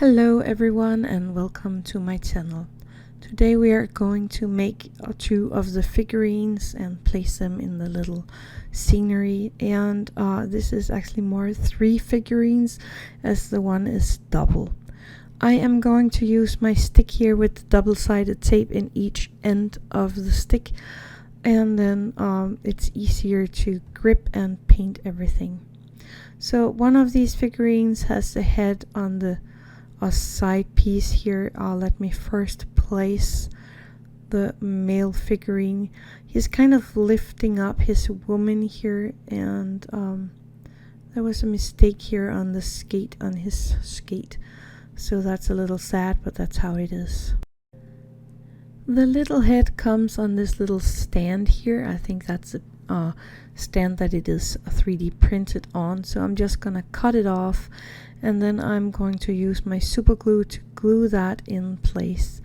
Hello everyone and welcome to my channel. Today we are going to make two of the figurines and place them in the little scenery, and this is actually more 3 figurines as the one is double. I am going to use my stick here with double-sided tape in each end of the stick, and then it's easier to grip and paint everything. So one of these figurines has the head on the side piece here. Let me first place the male figurine. He's kind of lifting up his woman here, and there was a mistake here on the skate, on his skate, so that's a little sad, but that's how it is. The little head comes on this little stand here. I think that's a stand that it is 3D printed on, so I'm just gonna cut it off, and then I'm going to use my super glue to glue that in place.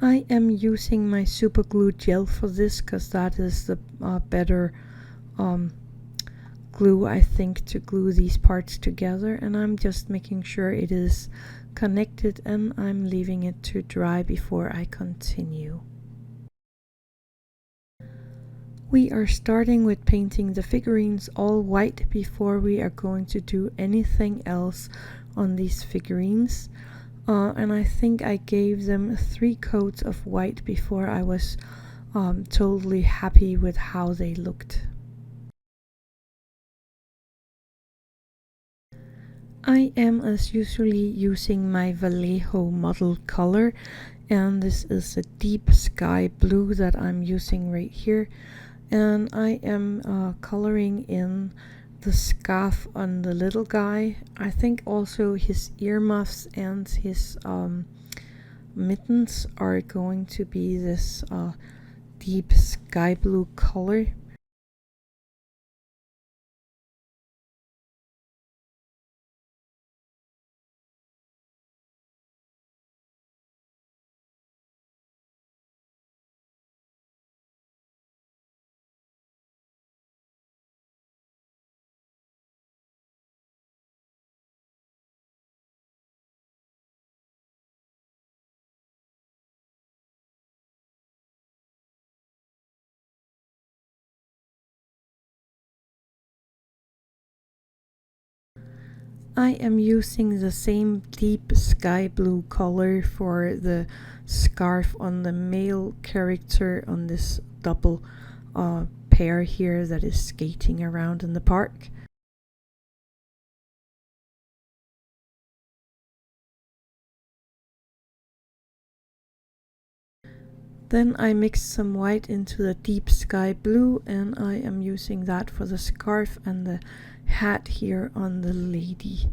I am using my super glue gel for this because that is the better glue, I think, to glue these parts together, and I'm just making sure it is connected, and I'm leaving it to dry before I continue. We are starting with painting the figurines all white before we are going to do anything else on these figurines. And I think I gave them 3 coats of white before I was totally happy with how they looked. I am, as usually, using my Vallejo model color, and this is a deep sky blue that I'm using right here. And I am coloring in the scarf on the little guy. I think also his earmuffs and his mittens are going to be this deep sky blue color. I am using the same deep sky blue color for the scarf on the male character on this double pair here that is skating around in the park. Then I mixed some white into the deep sky blue, and I am using that for the scarf and the hat here on the lady.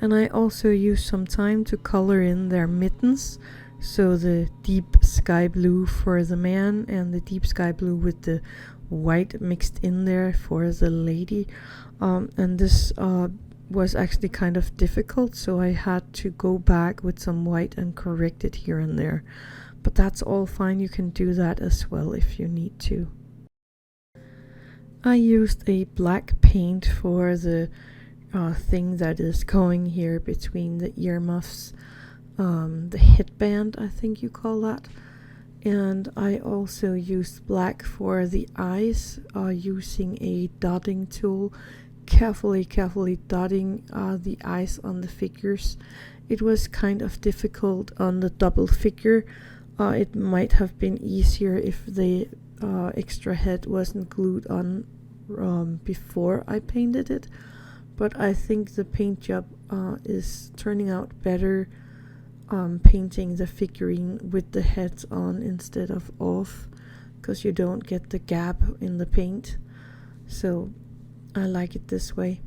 And I also used some time to color in their mittens, so the deep sky blue for the man and the deep sky blue with the white mixed in there for the lady. And this was actually kind of difficult, so I had to go back with some white and correct it here and there. But that's all fine, you can do that as well if you need to. I used a black paint for the thing that is going here between the earmuffs, the headband, I think you call that. And I also used black for the eyes, using a dotting tool, carefully dotting the eyes on the figures. It was kind of difficult on the double figure. It might have been easier if the extra head wasn't glued on before I painted it, but I think the paint job is turning out better painting the figurine with the heads on instead of off, because you don't get the gap in the paint, so I like it this way.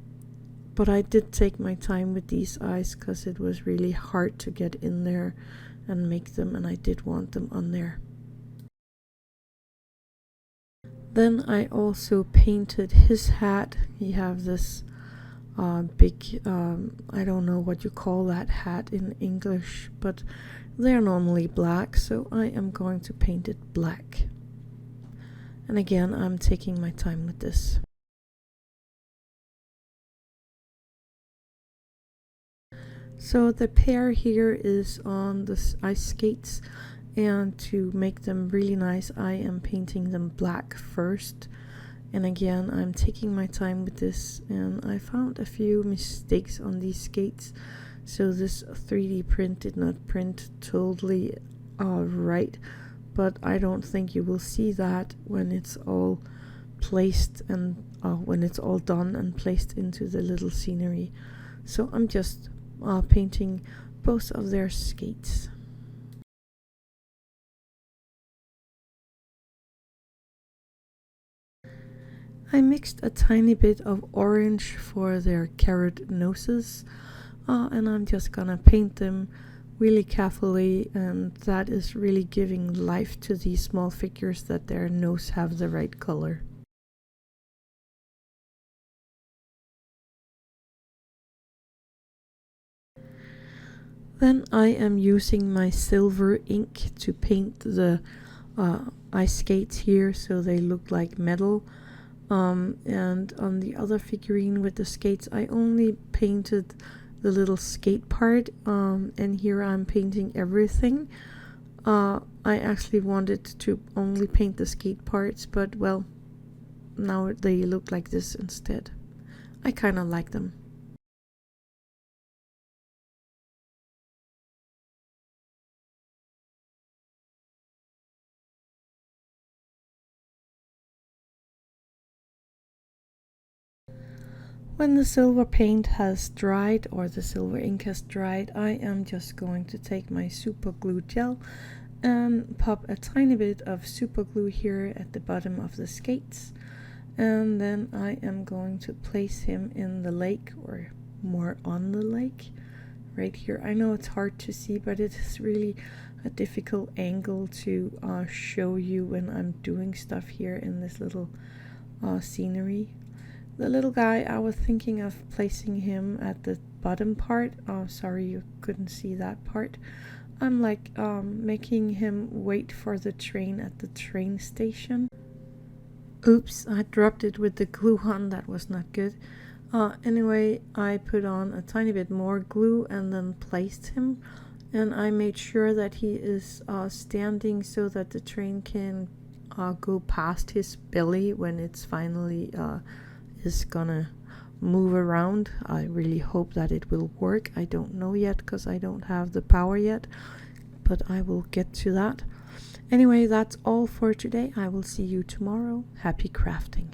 But I did take my time with these eyes because it was really hard to get in there and make them, and I did want them on there. Then I also painted his hat. He have this big, I don't know what you call that hat in English, but they're normally black, so I am going to paint it black. And again, I'm taking my time with this. So the pear here is on the ice skates, and to make them really nice, I am painting them black first. And again, I'm taking my time with this, and I found a few mistakes on these skates. So this 3D print did not print totally right, but I don't think you will see that when it's all placed and when it's all done and placed into the little scenery. So I'm just painting both of their skates. I mixed a tiny bit of orange for their carrot noses, and I'm just gonna paint them really carefully, and that is really giving life to these small figures, that their nose have the right color. Then I am using my silver ink to paint the ice skates here so they look like metal. And on the other figurine with the skates, I only painted the little skate part, and here I'm painting everything. I actually wanted to only paint the skate parts, but well, now they look like this instead. I kind of like them. When the silver paint has dried, or the silver ink has dried, I am just going to take my super glue gel and pop a tiny bit of super glue here at the bottom of the skates, and then I am going to place him in the lake, or more on the lake right here. I know it's hard to see, but it is really a difficult angle to show you when I'm doing stuff here in this little scenery. The little guy, I was thinking of placing him at the bottom part. Oh, sorry you couldn't see that part. I'm like making him wait for the train at the train station. Oops, I dropped it with the glue on. That was not good. Anyway, I put on a tiny bit more glue and then placed him. And I made sure that he is standing so that the train can go past his belly when it's finally is gonna move around. I really hope that it will work. I don't know yet because I don't have the power yet, but I will get to that. Anyway, that's all for today. I will see you tomorrow. Happy crafting.